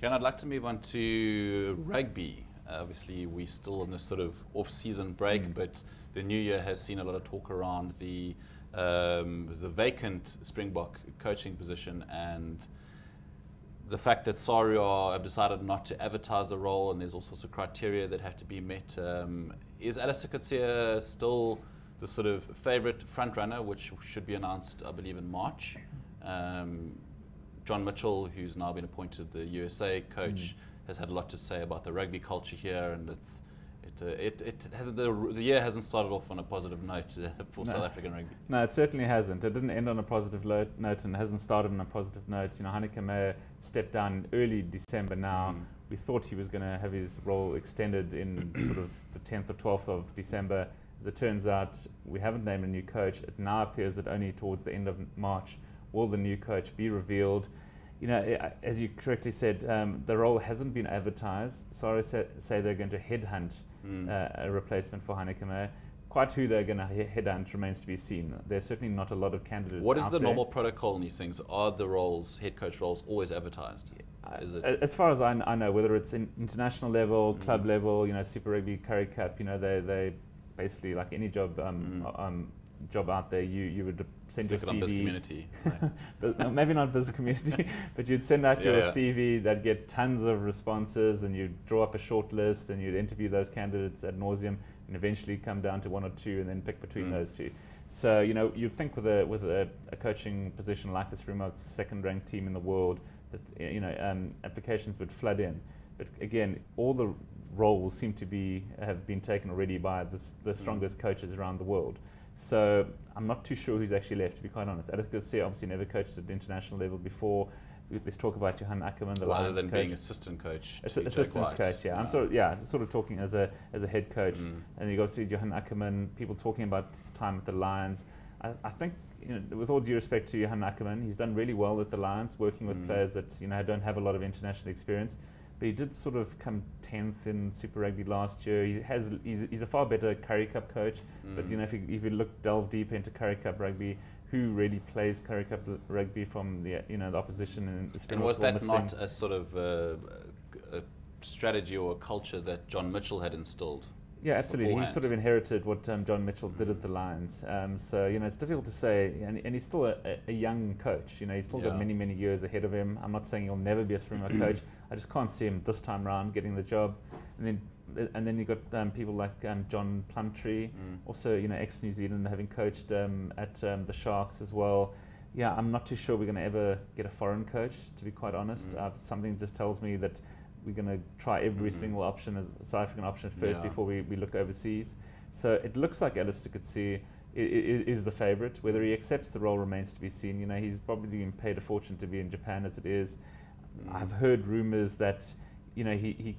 Ken, I'd like to move on to rugby. Obviously, we're still in this sort of off-season break, but the new year has seen a lot of talk around the vacant Springbok coaching position and the fact that Sario have decided not to advertise the role, and there's all sorts of criteria that have to be met. Is Alistair Coetzee still the sort of favourite front runner, which should be announced, I believe, in March? John Mitchell, who's now been appointed the USA coach, has had a lot to say about the rugby culture here, and the year hasn't started off on a positive note for South African rugby. No, it certainly hasn't. It didn't end on a positive note and hasn't started on a positive note. You know, Hanneke Meyer stepped down early December now. We thought he was going to have his role extended in sort of the 10th or 12th of December. As it turns out, we haven't named a new coach. It now appears that only towards the end of March will the new coach be revealed. You know, as you correctly said, the role hasn't been advertised. Sorry, say they're going to headhunt a replacement for Hanneke Meyer. Quite who they're going to headhunt remains to be seen. There's certainly not a lot of candidates. What is the there. normal protocol in these things? Are the roles, head coach roles, always advertised? Is it? As far as I know, whether it's in international level, club level, you know, Super Rugby, Currie Cup, you know, they basically, like any job job out there, you would send Stick your it on CV. Biz Community. But maybe not Biz Community, but you'd send out your CV, that'd get tons of responses, and you'd draw up a short list, and you'd interview those candidates ad nauseum, and eventually come down to one or two, and then pick between those two. So, you know, you'd think with a coaching position like the Springboks, second-ranked team in the world, that, you know, applications would flood in. But again, all the roles seem to have been taken already by the strongest coaches around the world. So I'm not too sure who's actually left, to be quite honest. Alistair Coetzee obviously never coached at the international level before. There's talk about Johan Ackerman, the Lions rather than coach. being assistant coach. Assistant coach, yeah. I'm sort of talking as a head coach. And you got to see Johan Ackerman, people talking about his time at the Lions. I think, you know, with all due respect to Johan Ackerman, he's done really well at the Lions, working with players that, you know, don't have a lot of international experience. But he did sort of come 10th in Super Rugby last year. He's a far better Currie Cup coach. But, you know, if you delve deeper into Currie Cup rugby, who really plays Currie Cup rugby from the opposition and the Springboks? And was that not a sort of a strategy or a culture that John Mitchell had instilled? Yeah, absolutely. Beforehand. He sort of inherited what John Mitchell did at the Lions. So, you know, it's difficult to say. And he's still a young coach. You know, he's still got many, many years ahead of him. I'm not saying he'll never be a Springbok coach. I just can't see him this time round getting the job. And then you've got people like John Plumtree, also, you know, ex-New Zealand, having coached at the Sharks as well. Yeah, I'm not too sure we're going to ever get a foreign coach, to be quite honest. Something just tells me that we're going to try every single option as a South African option first before we look overseas. So it looks like Alistair Coetzee is the favourite. Whether he accepts the role remains to be seen. You know, he's probably been paid a fortune to be in Japan as it is. I've heard rumours that, you know, he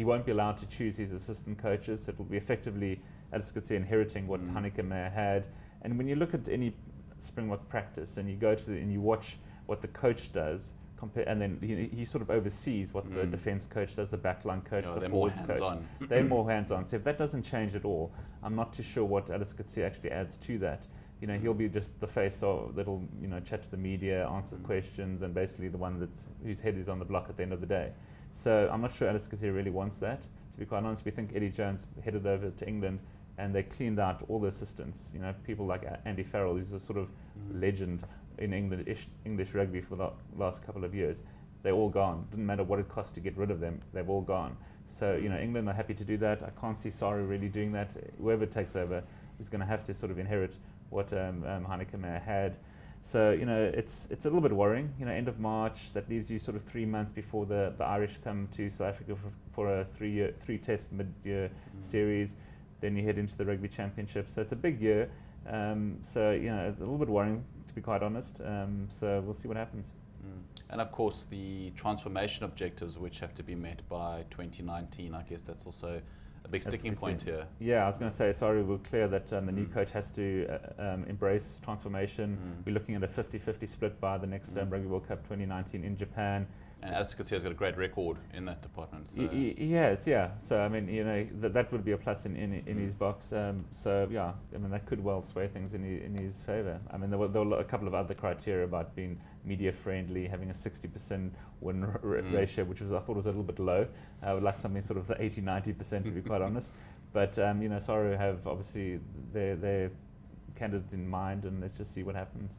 won't be allowed to choose his assistant coaches. So it'll be effectively Alistair Coetzee inheriting what Hanneke Meyer had. And when you look at any Springbok practice and you go to and you watch what the coach does, and then he sort of oversees what the defence coach does, the backline coach, the forwards coach. They're more hands-on. So if that doesn't change at all, I'm not too sure what Alistair Coetzee actually adds to that. You know, he'll be just the face that'll, you know, chat to the media, answer questions, and basically the one whose head is on the block at the end of the day. So I'm not sure Alistair Coetzee really wants that. To be quite honest, we think Eddie Jones headed over to England and they cleaned out all the assistants. You know, people like Andy Farrell, who's a sort of legend in English rugby for the last couple of years. They're all gone. Didn't matter what it cost to get rid of them, they've all gone. So, you know, England are happy to do that. I can't see Sari really doing that. Whoever takes over is going to have to sort of inherit what Hanneke Meyer had. So, you know, it's a little bit worrying. You know, end of March, that leaves you sort of 3 months before the Irish come to South Africa for a three-test mid-year series. Then you head into the Rugby Championship. So it's a big year. So, you know, it's a little bit worrying, to be quite honest. So we'll see what happens. And of course, the transformation objectives, which have to be met by 2019, I guess that's also a big sticking point here. Yeah, I was going to say, sorry, we're clear that the new coach has to embrace transformation. We're looking at a 50-50 split by the next Rugby World Cup 2019 in Japan. And as you can see, he's got a great record in that department. So. Yes, yeah. So I mean, that would be a plus in his box. So yeah, I mean that could well sway things in his favour. I mean there were a couple of other criteria about being media friendly, having a 60% win ratio, which I thought was a little bit low. I would like something sort of the 80-90% to be quite honest. But Saru have obviously their candidate in mind, and let's just see what happens.